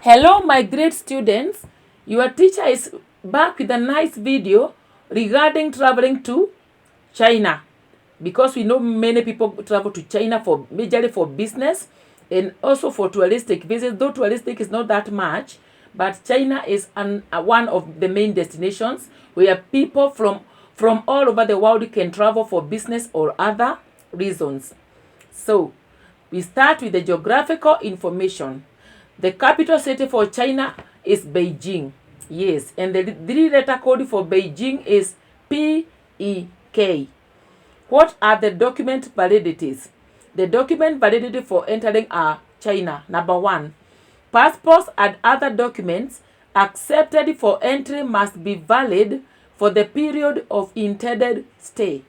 Hello my great students, your teacher is back with a nice video regarding traveling to China, because we know many people travel to China for majorly for business and also for touristic visits, though touristic is not that much, but China is one of the main destinations where people from all over the world can travel for business or other reasons. So we start with the geographical information. The capital city for China is Beijing. Yes, and the three-letter code for Beijing is PEK. What are the document validities? The document validity for entering China. Number 1, passports and other documents accepted for entry must be valid for the period of intended stay.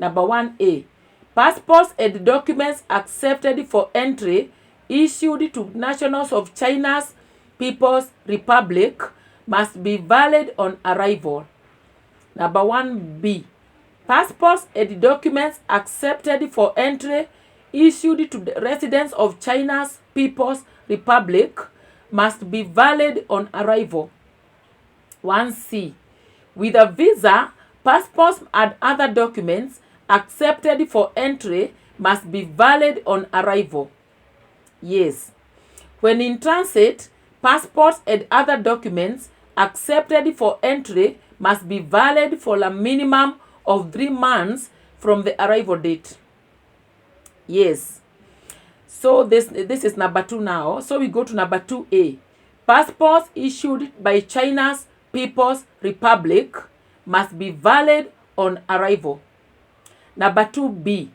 Number 1A, passports and documents accepted for entry issued to nationals of China's People's Republic must be valid on arrival. Number 1B, passports and documents accepted for entry issued to the residents of China's People's Republic must be valid on arrival. 1C, with a visa, passports and other documents accepted for entry must be valid on arrival. Yes. When in transit, passports and other documents accepted for entry must be valid for a minimum of 3 months from the arrival date. Yes. So this is number 2 now. So we go to number 2A. Passports issued by China's People's Republic must be valid on arrival. Number 2B.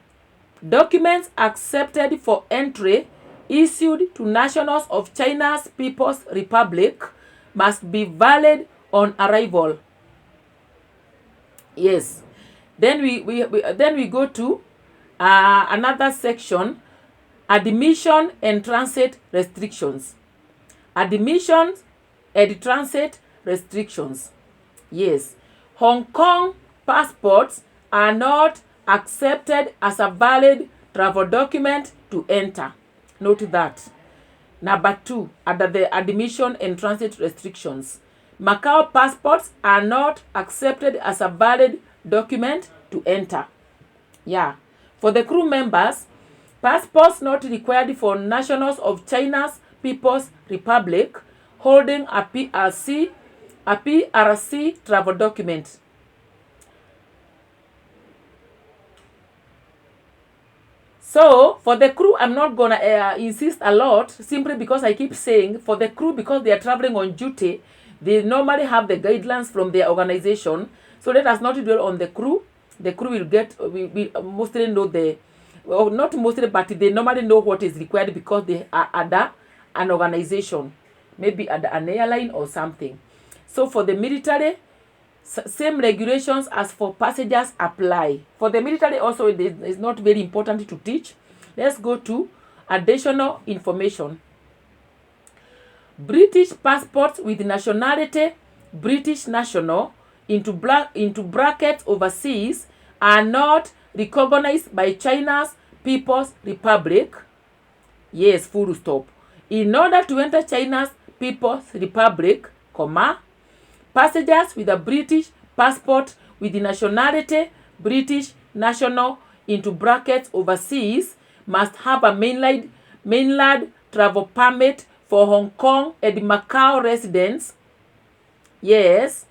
Documents accepted for entry issued to nationals of China's People's Republic must be valid on arrival. Yes. Then we go to another section, admission and transit restrictions. Admission and transit restrictions. Yes. Hong Kong passports are not accepted as a valid travel document to enter. Note that. Number 2, under the admission and transit restrictions, Macau passports are not accepted as a valid document to enter. Yeah. For the crew members, passports not required for nationals of China's People's Republic holding a PRC travel document. So, for the crew, I'm not going to insist a lot, simply because I keep saying, for the crew, because they are traveling on duty, they normally have the guidelines from their organization. So, let us not dwell on the crew. The crew will we mostly know well, not mostly, but they normally know what is required because they are under an organization, maybe under an airline or something. So, for the military, same regulations as for passengers apply. For the military also, it is not very important to teach. Let's go to additional information. British passports with nationality British national into brackets overseas are not recognized by China's People's Republic. Yes, full stop. In order to enter China's People's Republic, passengers with a British passport with the nationality British national into brackets overseas must have a mainland travel permit for Hong Kong and Macau residents. Yes,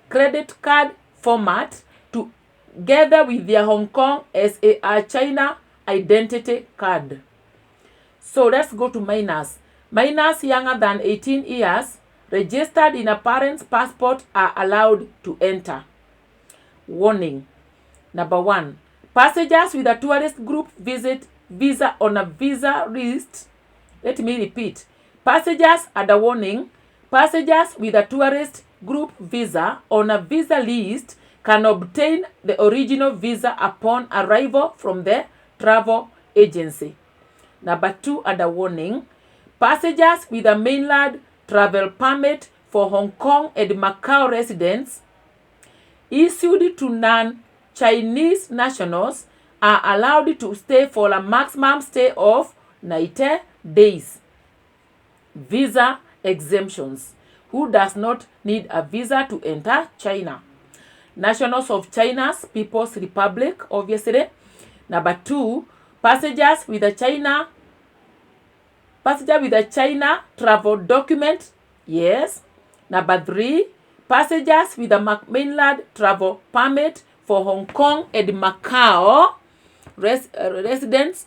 credit card format together with their Hong Kong SAR China identity card. So let's go to minors. Minors younger than 18 years registered in a parent's passport are allowed to enter. Warning. Number 1. Passengers with a tourist group visa on a visa list. Let me repeat. Passengers under warning. Passengers with a tourist group visa on a visa list can obtain the original visa upon arrival from the travel agency. Number 2, under warning. Passengers with a mainland travel permit for Hong Kong and Macau residents issued to non-Chinese nationals are allowed to stay for a maximum stay of 90 days. visa exemptions. Who does not need a visa to enter China? Nationals of China's People's Republic, obviously. Number 2, passengers with a China travel document. Yes. Number 3, passengers with a mainland travel permit for Hong Kong and Macau residents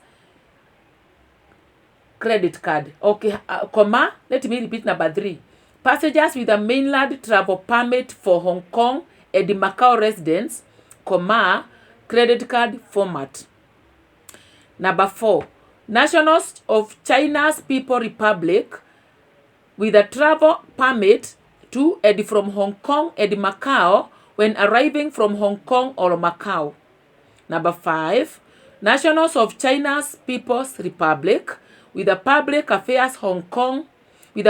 credit card. Okay, comma, let me repeat number 3. Passengers with a mainland travel permit for Hong Kong and Macau residents, comma, credit card format. Number 4. Nationals of China's People's Republic with a travel permit to and from Hong Kong and Macau when arriving from Hong Kong or Macau. Number 5. Nationals of China's People's Republic with a Public Affairs Hong Kong and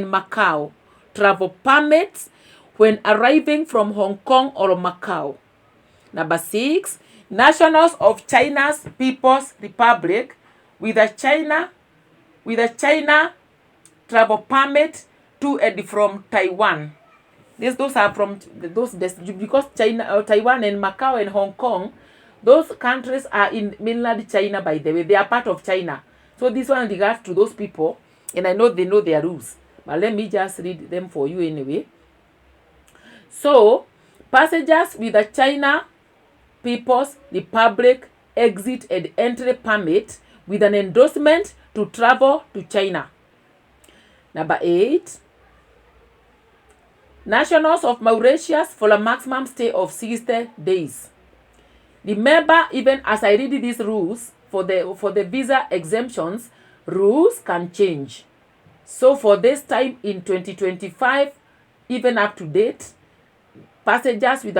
Macau travel permits when arriving from Hong Kong or Macau. Number 6. Nationals of China's People's Republic with a China travel permit to and from Taiwan. Those are from those because China, Taiwan and Macau and Hong Kong, those countries are in mainland China, by the way. They are part of China. So this one regards to those people, and I know they know their rules. But let me just read them for you anyway. So, passengers with a China People's Republic exit and entry permit with an endorsement to travel to China. Number 8. Nationals of Mauritius for a maximum stay of 60 days. Remember, even as I read these rules for the visa exemptions, rules can change. So for this time in 2025, even up to date, passengers with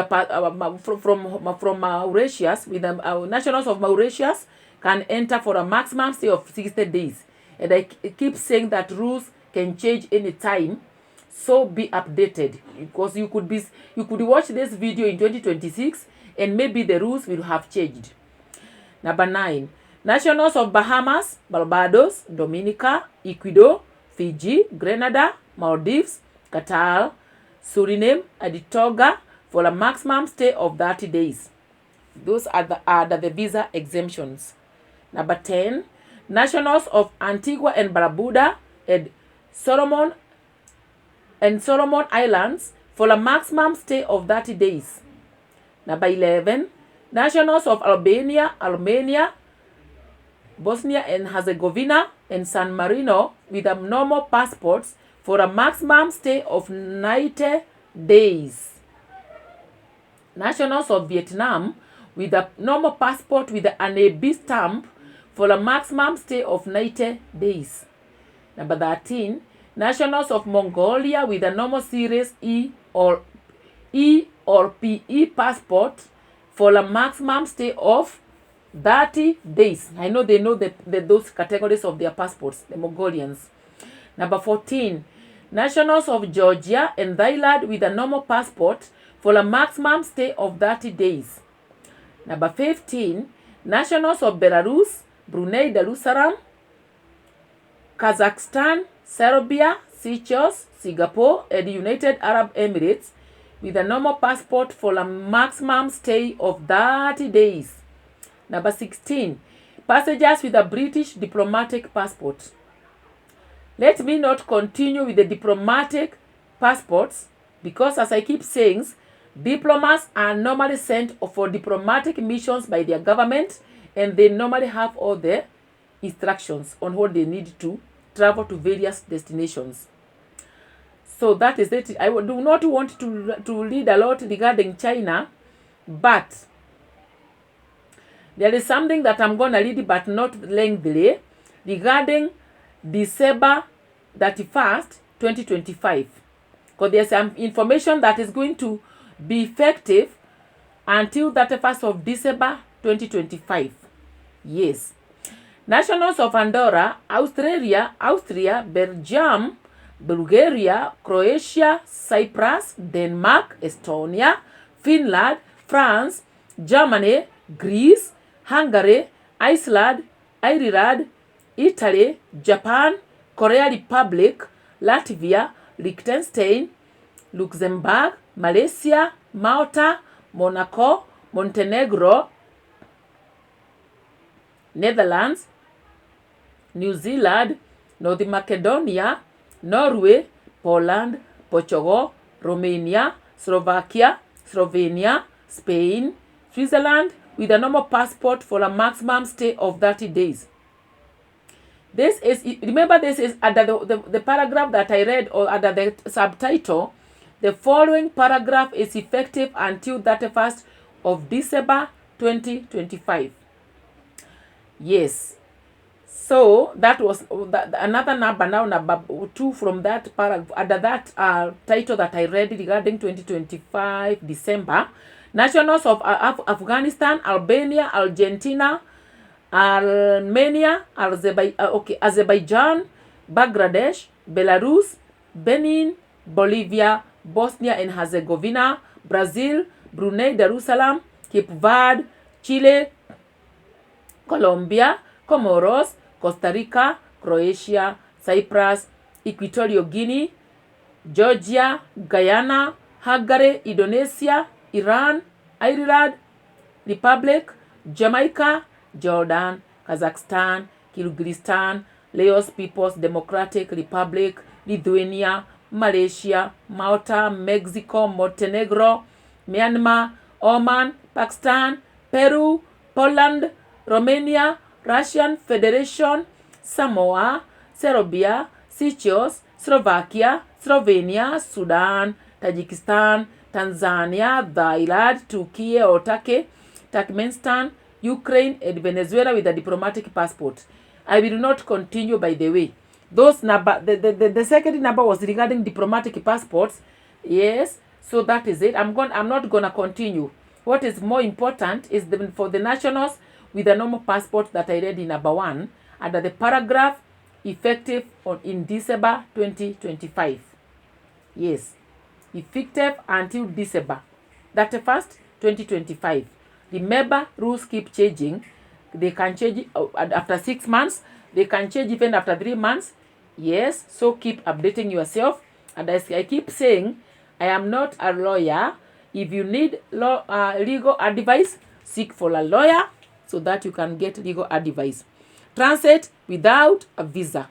from Mauritius, with the nationals of Mauritius, can enter for a maximum stay of 60 days. And I keep saying that rules can change anytime. So be updated, because you could watch this video in 2026 and maybe the rules will have changed. Number 9. Nationals of Bahamas, Barbados, Dominica, Ecuador, Fiji, Grenada, Maldives, Qatar, Suriname, and Togo for a maximum stay of 30 days. Those are the visa exemptions. Number 10. Nationals of Antigua and Barbuda and Solomon Islands for a maximum stay of 30 days. Number 11. Nationals of Albania, Armenia, Bosnia and Herzegovina, and San Marino with a normal passports for a maximum stay of 90 days. Nationals of Vietnam with a normal passport with an AB stamp for a maximum stay of 90 days. Number 13. Nationals of Mongolia with a normal series E or PE passport for a maximum stay of 30 days. I know they know those categories of their passports, the Mongolians. Number 14. Nationals of Georgia and Thailand with a normal passport for a maximum stay of 30 days. Number 15. Nationals of Belarus, Brunei Darussalam, Kazakhstan, Serbia, Seychelles, Singapore, and United Arab Emirates with a normal passport for a maximum stay of 30 days. Number 16. Passengers with a British diplomatic passport. Let me not continue with the diplomatic passports, because as I keep saying, diplomats are normally sent for diplomatic missions by their government, and they normally have all the instructions on what they need to travel to various destinations. So that is it. I do not want to read a lot regarding China, but there is something that I'm going to read, but not lengthily, regarding December 31st, 2025. Because there's some information that is going to be effective until 31st of December 2025. Yes. Nationals of Andorra, Austria, Belgium, Bulgaria, Croatia, Cyprus, Denmark, Estonia, Finland, France, Germany, Greece, Hungary, Iceland, Ireland, Italy, Japan, Korea Republic, Latvia, Liechtenstein, Luxembourg, Malaysia, Malta, Monaco, Montenegro, Netherlands, New Zealand, North Macedonia, Norway, Poland, Portugal, Romania, Slovakia, Slovenia, Spain, Switzerland, with a normal passport for a maximum stay of 30 days. This is, remember, this is under the paragraph that I read, or under the subtitle. The following paragraph is effective until 31st of December 2025. Yes. So that was another number, now number 2 from that paragraph, under that title that I read regarding 2025 December. Nationals of Afghanistan, Albania, Argentina, Armenia, Azerbaijan, Bangladesh, Belarus, Benin, Bolivia, Bosnia and Herzegovina, Brazil, Brunei Darussalam, Cape Verde, Chile, Colombia, Comoros, Costa Rica, Croatia, Cyprus, Equatorial Guinea, Georgia, Guyana, Hungary, Indonesia, Iran, Ireland, Republic, Jamaica, Jordan, Kazakhstan, Kyrgyzstan, Laos People's Democratic Republic, Lithuania, Malaysia, Malta, Mexico, Montenegro, Myanmar, Oman, Pakistan, Peru, Poland, Romania, Russian Federation, Samoa, Serbia, Seychelles, Slovakia, Slovenia, Sudan, Tajikistan, Tanzania, Thailand, Turkey or Turkey, Turkmenistan, Ukraine, and Venezuela with a diplomatic passport. I will not continue, by the way. Those number, the second number was regarding diplomatic passports. Yes, so that is it. I'm not gonna continue. What is more important is for the nationals with a normal passport that I read in number 1 under the paragraph effective in December 2025. Yes, effective until December 31st, 2025. Remember, rules keep changing. They can change after 6 months. They can change even after 3 months. Yes, so keep updating yourself. And as I keep saying, I am not a lawyer. If you need legal advice, seek for a lawyer so that you can get legal advice. Transit without a visa.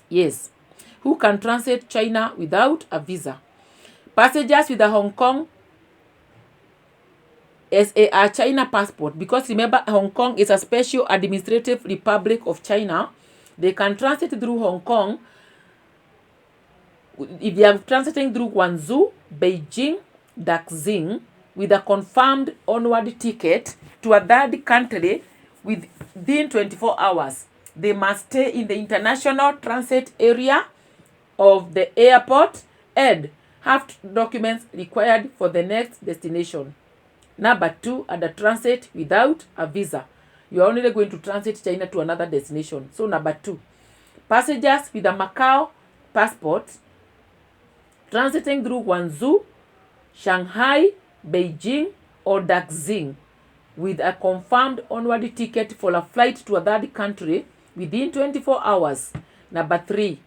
Yes. Who can transit China without a visa? Passengers with a Hong Kong as a China passport, because remember, Hong Kong is a special administrative republic of China. They can transit through Hong Kong. If they are transiting through Guangzhou, Beijing, Daxing, with a confirmed onward ticket to a third country within 24 hours, they must stay in the international transit area of the airport and have documents required for the next destination. Number 2, under transit without a visa. You are only going to transit China to another destination. So number 2, passengers with a Macau passport transiting through Guangzhou, Shanghai, Beijing, or Daxing with a confirmed onward ticket for a flight to a third country within 24 hours. Number 3,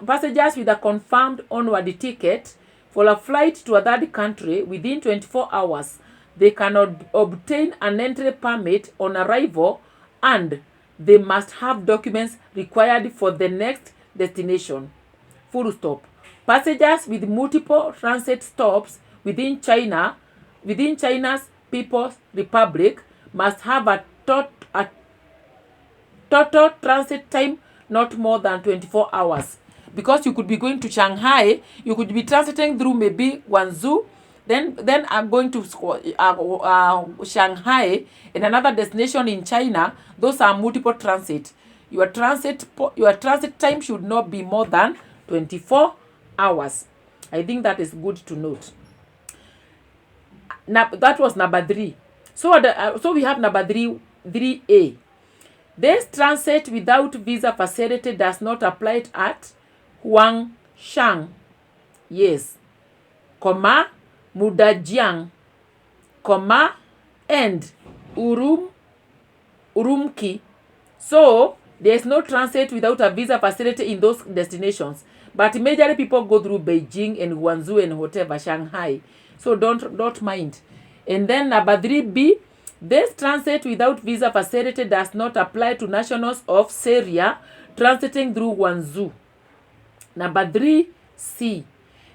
passengers with a confirmed onward ticket for a flight to a third country within 24 hours. They cannot obtain an entry permit on arrival, and they must have documents required for the next destination. Full stop. Passengers with multiple transit stops within China's People's Republic must have a total transit time not more than 24 hours. Because you could be going to Shanghai, you could be transiting through maybe Guangzhou, then I'm going to Shanghai and another destination in China. Those are multiple transit. Your transit time should not be more than 24 hours. I think that is good to note. Now, that was number 3. So we have number 3A. This transit without visa facility does not apply at Huangshan. Yes. Mudajiang, and Urumqi. So There is no transit without a visa facility in those destinations. But majorly people go through Beijing and Guangzhou and whatever, Shanghai. So don't mind. And then number 3B, this transit without visa facility does not apply to nationals of Syria transiting through Guangzhou. Number 3C,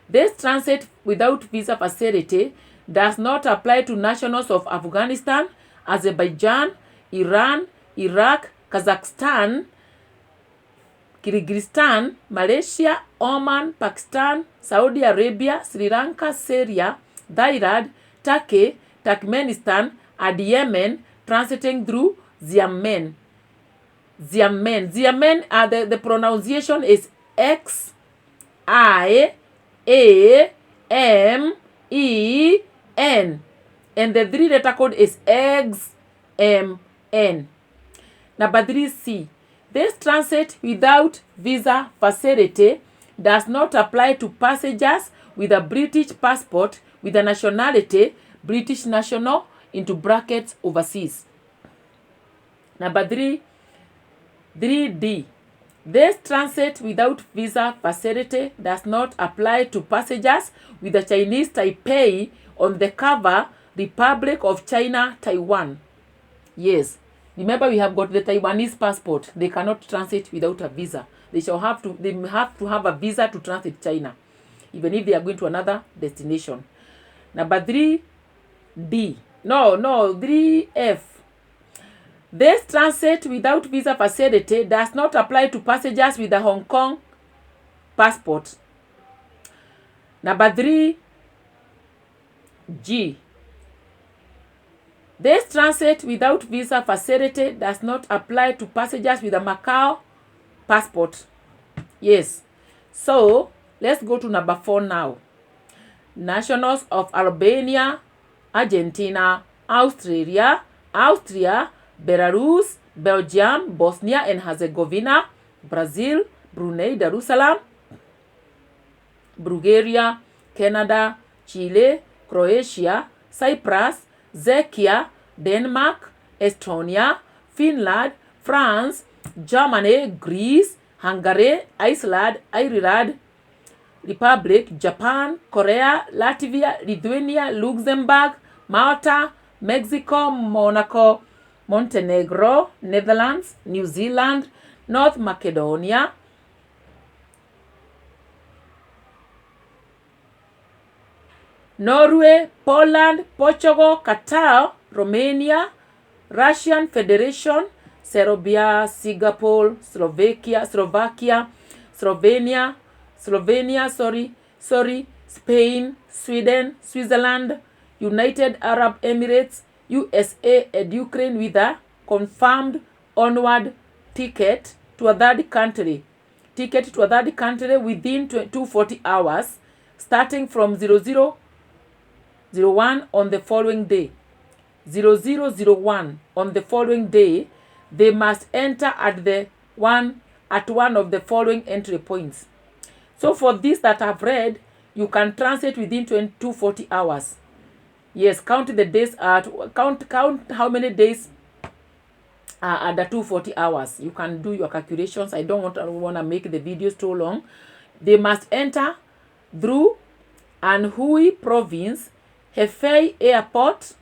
this transit without visa facility does not apply to nationals of Afghanistan, Azerbaijan, Iran, Iraq, Kazakhstan, Kyrgyzstan, Malaysia, Oman, Pakistan, Saudi Arabia, Sri Lanka, Syria, Thailand, Turkey, Turkmenistan, and Yemen transiting through Xiamen. Xiamen, the pronunciation is X-I-A-M-E-N. And the 3-letter code is XMN. Number 3C. This transit without visa facility does not apply to passengers with a British passport with a nationality British national into brackets overseas. Number 3D. This transit without visa facility does not apply to passengers with a Chinese Taipei on the cover Republic of China, Taiwan. Yes. Remember, we have got the Taiwanese passport. They cannot transit without a visa. They have to have a visa to transit China, even if they are going to another destination. Number 3D. No, 3F. This transit without visa facility does not apply to passengers with a Hong Kong passport. Number 3G. This transit without visa facility does not apply to passengers with a Macau passport. Yes. So, let's go to number 4 now. Nationals of Albania, Argentina, Australia, Austria, Belarus, Belgium, Bosnia and Herzegovina, Brazil, Brunei Darussalam, Bulgaria, Canada, Chile, Croatia, Cyprus, Czechia, Denmark, Estonia, Finland, France, Germany, Greece, Hungary, Iceland, Ireland, Republic, Japan, Korea, Latvia, Lithuania, Luxembourg, Malta, Mexico, Monaco, Montenegro, Netherlands, New Zealand, North Macedonia, Norway, Poland, Portugal, Qatar, Romania, Russian Federation, Serbia, Singapore, Slovakia, Spain, Sweden, Switzerland, United Arab Emirates, USA and Ukraine with a confirmed onward ticket to a third country. Ticket to a third country within 240 hours, starting from 0001 on the following day. 0001 on the following day, they must enter at one of the following entry points. So for this that I've read, you can transit within 240 hours. Yes, count the days count how many days are under 240 hours. You can do your calculations. I don't want to make the videos too long. They must enter through Anhui Province, Hefei Airport.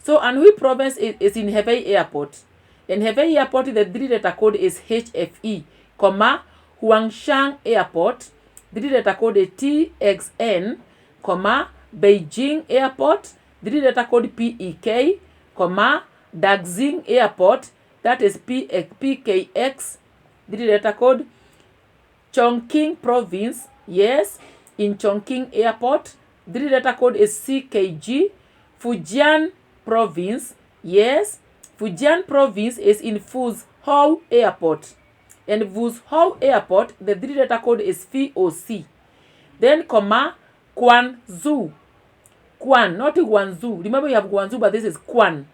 So Anhui Province is in Hefei Airport. In Hefei Airport, the 3-letter code is HFE, Huangshan Airport, 3-letter code is TXN, Beijing Airport, 3-letter code PEK, Daxing Airport, that is PKX, 3-letter code, Chongqing Province, yes, in Chongqing Airport, 3-letter code is CKG, Fujian Province, yes, Fujian Province is in Fuzhou Airport, and Fuzhou Airport, the 3-letter code is VOC. Then, Guangzhou. Quan, not Guangzhou. Remember you have Guangzhou, but this is Quan.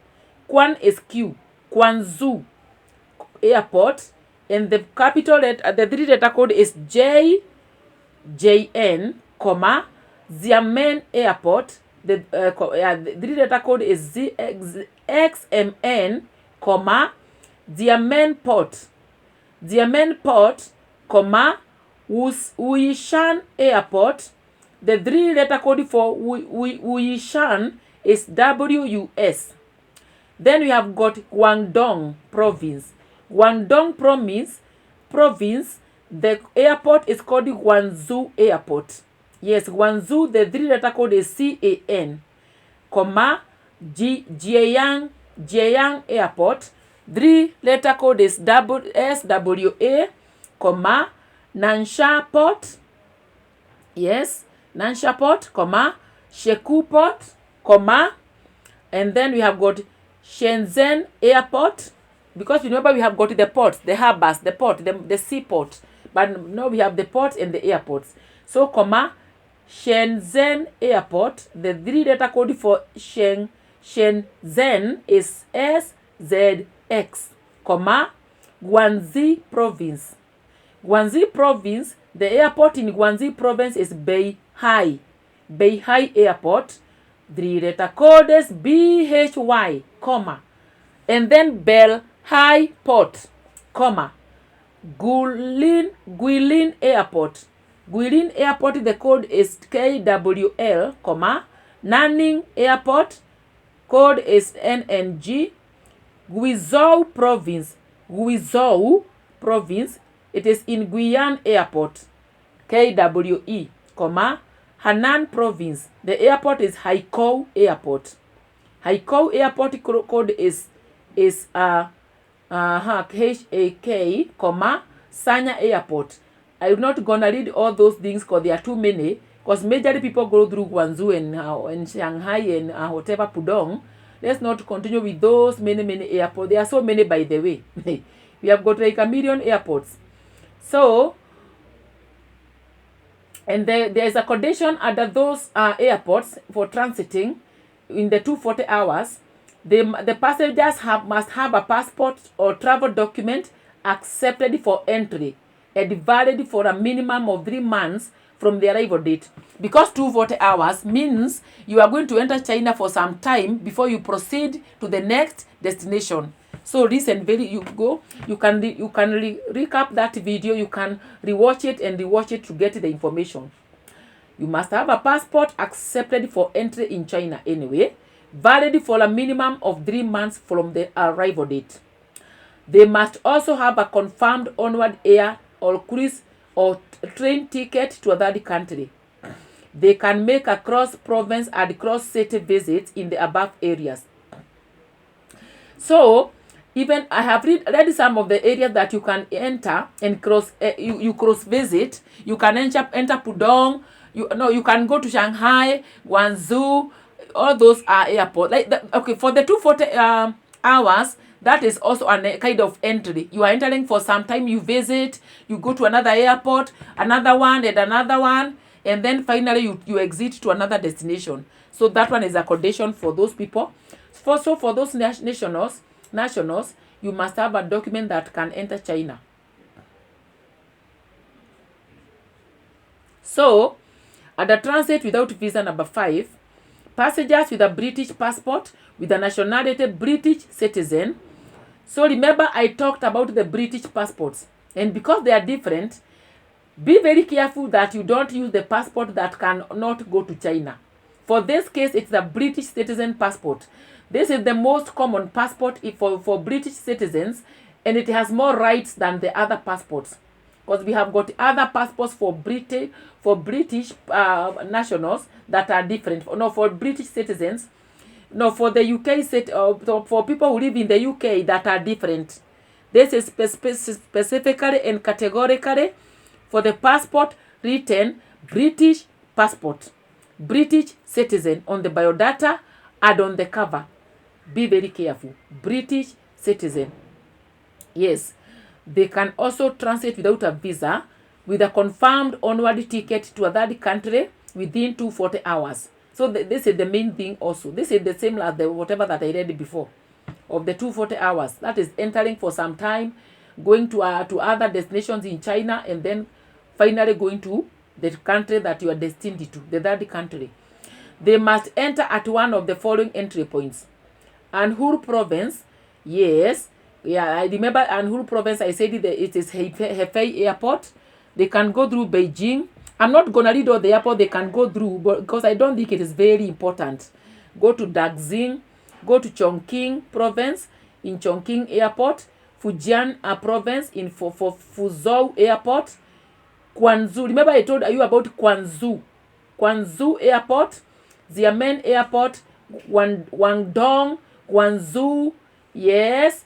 Quan is Q. Guangzhou Airport, and the capital letter, the 3-letter code is JN, Xiamen Airport. The 3-letter code is XMN, Xiamen Port. Xiamen Port, comma, Wuishan Airport. The 3-letter code for Wuishan is WUS. Then we have got Guangdong Province. Guangdong Province, the airport is called Guangzhou Airport. Yes, Guangzhou, the 3-letter code is CAN, comma, Jieyang Airport. 3-letter code is SWA, comma, Nansha Port. Yes, Nansha Port, comma, Shekou Port, comma, and then we have got Shenzhen Airport, because remember we have got the ports, the harbors, the port, the seaport, but now we have the ports and the airports. So, comma, Shenzhen Airport, the 3-letter code for Shenzhen is SZX, comma, Guangxi Province. Guangxi Province, the airport in Guangxi Province is Beihai Airport. 3-letter code is BHY, comma, and then Belhai Port, comma, Guilin Airport. Guilin Airport, the code is KWL, comma, Nanning Airport, code is NNG. Guizhou Province, it is in Guiyan Airport, KWE, comma, Henan Province, the airport is Haikou Airport. Haikou Airport code is HAK, comma, Sanya Airport. I'm not gonna read all those things because there are too many. Because majorly people go through Guangzhou and Shanghai and whatever Pudong. Let's not continue with those many airports. There are so many, by the way. We have got like 1 million airports. So, and there is a condition under those airports for transiting in the 240 hours. The passengers must have a passport or travel document accepted for entry and valid for a minimum of 3 months from the arrival date. Because 240 hours means you are going to enter China for some time before you proceed to the next destination. So listen, you can recap that video, you can rewatch it and rewatch it to get the information. You must have a passport accepted for entry in China anyway, valid for a minimum of 3 months from the arrival date. They must also have a confirmed onward air or cruise or train ticket to a third country. They can make a cross-province and cross-city visits in the above areas. So, even I have read some of the areas that you can enter and cross. You cross visit. You can enter Pudong. You can go to Shanghai, Guangzhou. All those are airports. Okay, for the 240 hours, that is also a kind of entry. You are entering for some time. You visit. You go to another airport, another one, and then finally you exit to another destination. So that one is a condition for those people. For those nationals, you must have a document that can enter China. So, at the transit without visa number 5, passengers with a British passport with a nationality British citizen. So remember I talked about the British passports, and because they are different, be very careful that you don't use the passport that cannot go to China. For this case, it's the British citizen passport. This is the most common passport for British citizens, and it has more rights than the other passports. Because we have got other passports for British nationals that are different. No, for British citizens. No, for the UK, for people who live in the UK that are different. This is specifically and categorically for the passport written British passport, British citizen on the biodata and on the cover. Be very careful. British citizen. Yes. They can also transit without a visa with a confirmed onward ticket to a third country within 240 hours. So this is the main thing also. This is the same as the whatever that I read before of the 240 hours. That is entering for some time, going to other destinations in China, and then finally going to the country that you are destined to, the third country. They must enter at one of the following entry points. Anhui Province, yes, Yeah, I remember Anhui province, I said it is Hefei airport. They can go through Beijing. I'm not going to read all the airport they can go through, but because I don't think it is very important. Go to Daxing, go to Chongqing province, in Chongqing airport, Fujian province, in for Fuzhou airport, Guangzhou. Remember I told you about Guangzhou. Guangzhou airport, Xiamen airport, Guangdong, Guangzhou. Yes,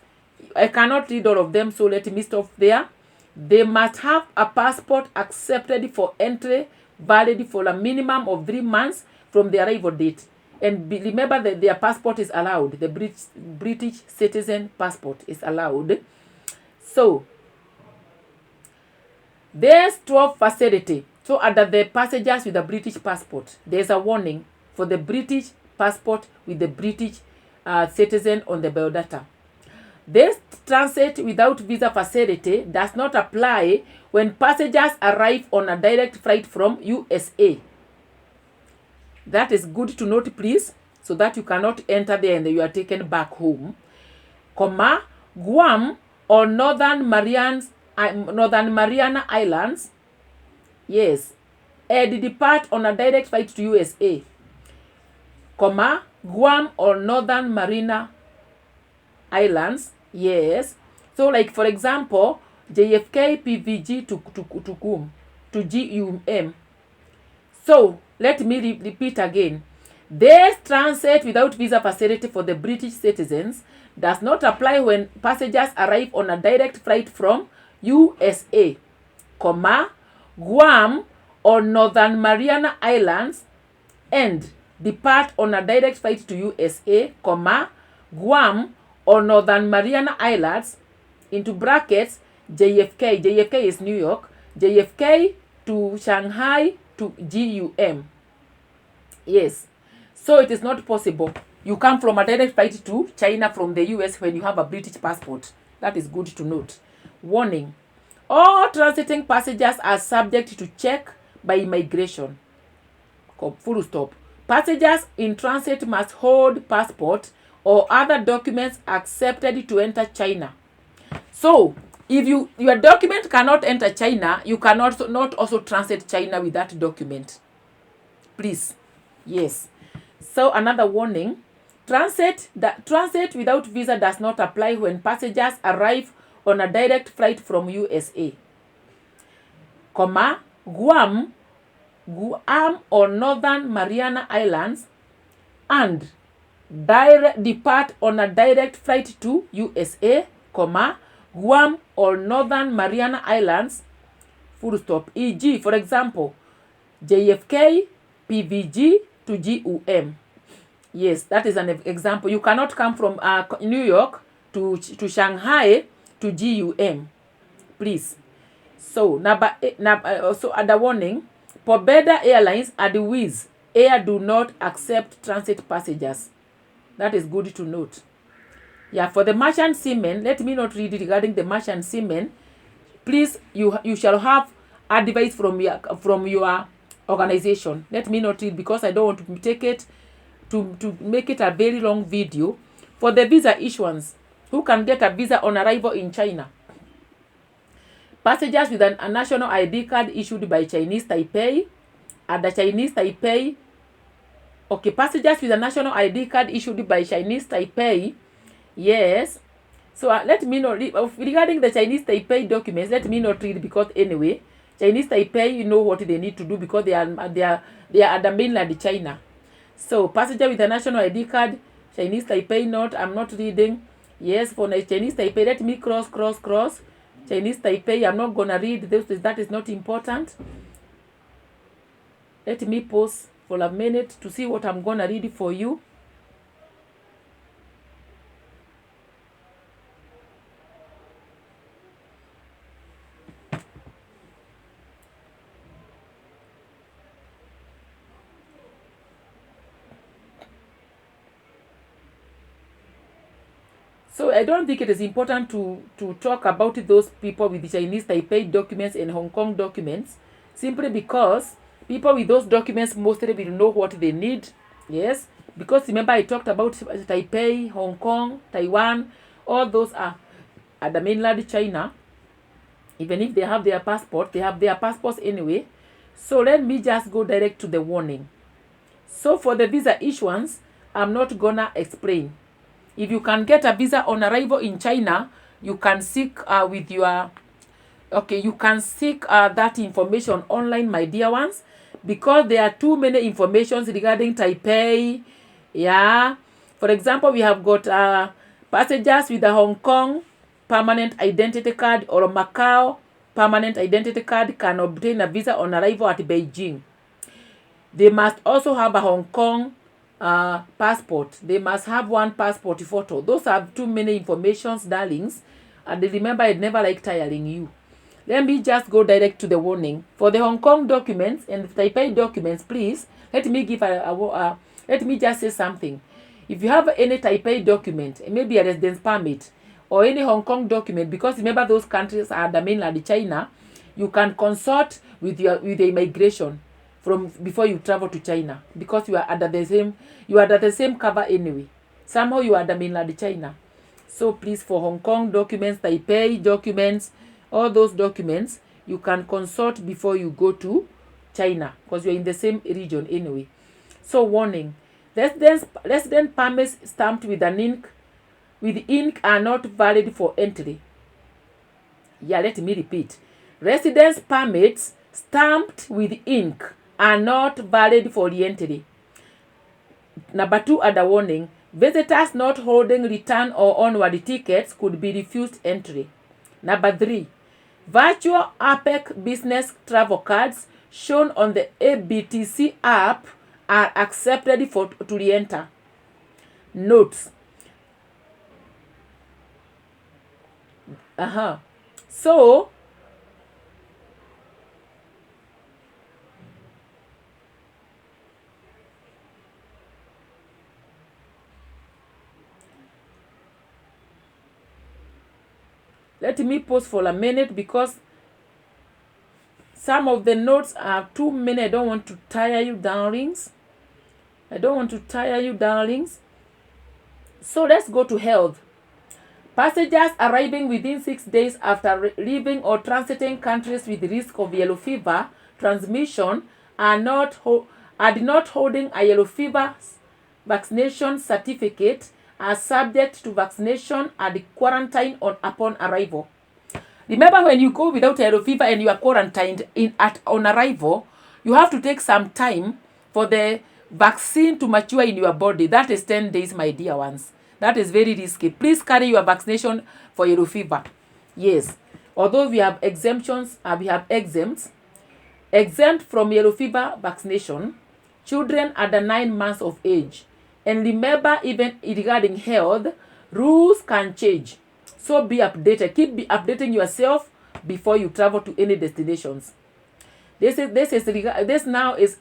I cannot read all of them, so let me stop there. They must have a passport accepted for entry, valid for a minimum of 3 months from the arrival date. And remember that their passport is allowed. The British citizen passport is allowed. So, there's 12 facility. So, under the passengers with a British passport, there's a warning for the British passport with the British citizen on the biodata. This transit without visa facility does not apply when passengers arrive on a direct flight from USA. That is good to note, please, so that you cannot enter there and you are taken back home. Comma, Guam or Northern Mariana Islands, yes, and depart on a direct flight to USA. Comma, Guam or Northern Mariana Islands, yes. So, like for example, JFK PVG to GUM, to GUM. So, let me repeat again. This transit without visa facility for the British citizens does not apply when passengers arrive on a direct flight from USA, comma, Guam or Northern Mariana Islands and depart on a direct flight to USA, comma, Guam or Northern Mariana Islands, into brackets, JFK. JFK is New York. JFK to Shanghai to GUM. Yes. So it is not possible. You come from a direct flight to China from the US when you have a British passport. That is good to note. Warning. All transiting passengers are subject to check by immigration. Full stop. Passengers in transit must hold passport or other documents accepted to enter China. So, if your document cannot enter China, you cannot not also transit China with that document. Please. Yes. So, another warning. Transit without visa does not apply when passengers arrive on a direct flight from USA, comma, Guam or Northern Mariana Islands and depart on a direct flight to USA, comma, Guam or Northern Mariana Islands, full stop. E.g., for example, JFK, PVG to GUM. Yes, that is an example. You cannot come from New York to Shanghai to GUM. Please. So, also under warning, Pobeda Airlines and Wizz Air do not accept transit passengers. That is good to note. Yeah, for the merchant seamen, let me not read it regarding the merchant seamen. Please, you shall have advice from your organization. Let me not read because I don't want to take it to make it a very long video. For the visa issuance, who can get a visa on arrival in China? Passengers with a national ID card issued by Chinese Taipei and the Chinese Taipei. Okay, passengers with a national ID card issued by Chinese Taipei. Yes. So let me not read regarding the Chinese Taipei documents. Let me not read because anyway, Chinese Taipei, you know what they need to do because they are at the mainland China. So passenger with a national ID card, Chinese Taipei note. I'm not reading. Yes, for Chinese Taipei, let me cross. Chinese Taipei, I'm not gonna read this. That is not important. Let me pause for a minute to see what I'm gonna read for you. So I don't think it is important to talk about those people with the Chinese Taipei documents and Hong Kong documents, simply because people with those documents mostly will know what they need. Yes, because remember I talked about Taipei, Hong Kong, Taiwan, all those are at the mainland China, even if they have their passport, they have their passports anyway. So let me just go direct to the warning. So for the visa issuance, I'm not gonna explain. If you can get a visa on arrival in China, you can seek with your you can seek that information online, my dear ones, because there are too many informations regarding Taipei. Yeah, for example, we have got passengers with a Hong Kong permanent identity card or a Macau permanent identity card can obtain a visa on arrival at Beijing. They must also have a Hong Kong passport. They must have one passport photo. Those are too many informations, darlings. And remember, I never like tiring you. Let me just go direct to the warning. For the Hong Kong documents and the Taipei documents, please, let me just say something. If you have any Taipei document, maybe a residence permit, or any Hong Kong document, because remember those countries are the mainland China, you can consult with the immigration from before you travel to China, because you are under the same cover anyway. Somehow you are the mainland China. So please, for Hong Kong documents, Taipei documents, all those documents, you can consult before you go to China, because you're in the same region anyway. So warning, resident permits stamped with ink are not valid for entry. Yeah, let me repeat. Residence permits stamped with ink are not valid for re-entry. Number 2, under warning, visitors not holding return or onward tickets could be refused entry. Number 3, virtual APEC business travel cards shown on the ABTC app are accepted to re-enter. Notes. So, let me pause for a minute because some of the notes are too many. I don't want to tire you, darlings. So let's go to health. Passengers arriving within 6 days after leaving or transiting countries with risk of yellow fever transmission are not holding a yellow fever vaccination certificate are subject to vaccination and quarantine upon arrival. Remember, when you go without yellow fever and you are quarantined on arrival, you have to take some time for the vaccine to mature in your body. That is 10 days, my dear ones. That is very risky. Please carry your vaccination for yellow fever. Yes. Although we have exemptions, we have exempt from yellow fever vaccination, children under 9 months of age. And remember, even regarding health, rules can change. So be updated. Keep updating yourself before you travel to any destinations. This now is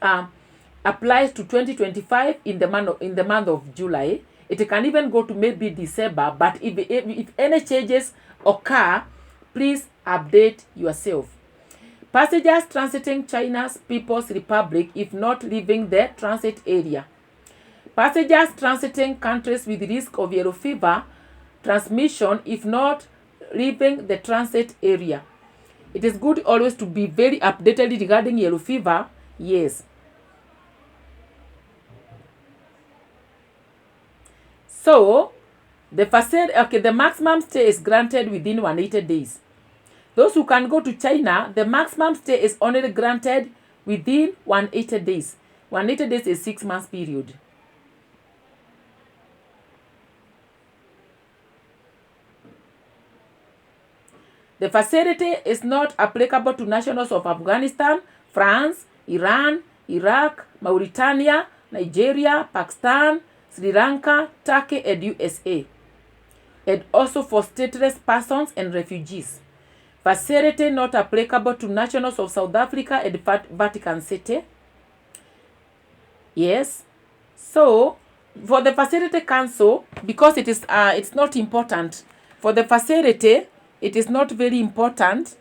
applies to 2025 in the month of July. It can even go to maybe December, but if any changes occur, please update yourself. Passengers transiting China's People's Republic if not leaving the transit area. Passengers transiting countries with risk of yellow fever transmission if not leaving the transit area. It is good always to be very updated regarding yellow fever. Yes. So, the maximum stay is granted within 180 days. Those who can go to China, the maximum stay is only granted within 180 days. 180 days is 6 months period. The facility is not applicable to nationals of Afghanistan, France, Iran, Iraq, Mauritania, Nigeria, Pakistan, Sri Lanka, Turkey, and USA. And also for stateless persons and refugees. Facility not applicable to nationals of South Africa and Vatican City. Yes. So, for the facility cancel, because it's not important. For the facility, it is not very important.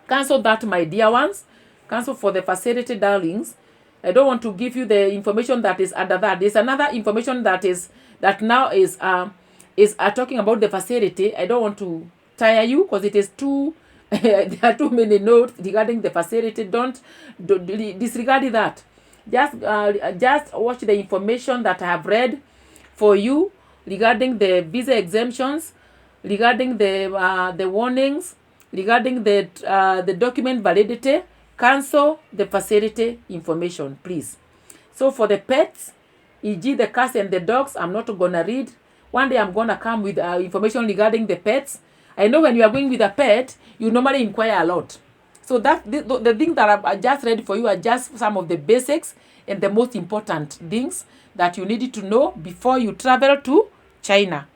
Cancel that, my dear ones. Cancel for the facility, darlings. I don't want to give you the information that is under that. There's another information that now is is talking about the facility. I don't want to tire you because it is too there are too many notes regarding the facility. Don't disregard that. Just watch the information that I have read for you regarding the visa exemptions, regarding the warnings, regarding the document validity. Cancel the facility information, please. So for the pets, e.g. the cats and the dogs, I'm not gonna read. One day I'm gonna come with information regarding the pets. I know when you are going with a pet, you normally inquire a lot. So that the things that I just read for you are just some of the basics and the most important things that you need to know before you travel to China.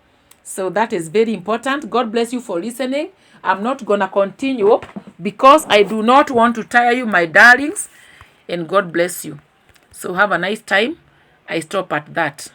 So that is very important. God bless you for listening. I'm not gonna continue because I do not want to tire you, my darlings, and God bless you. So have a nice time. I stop at that.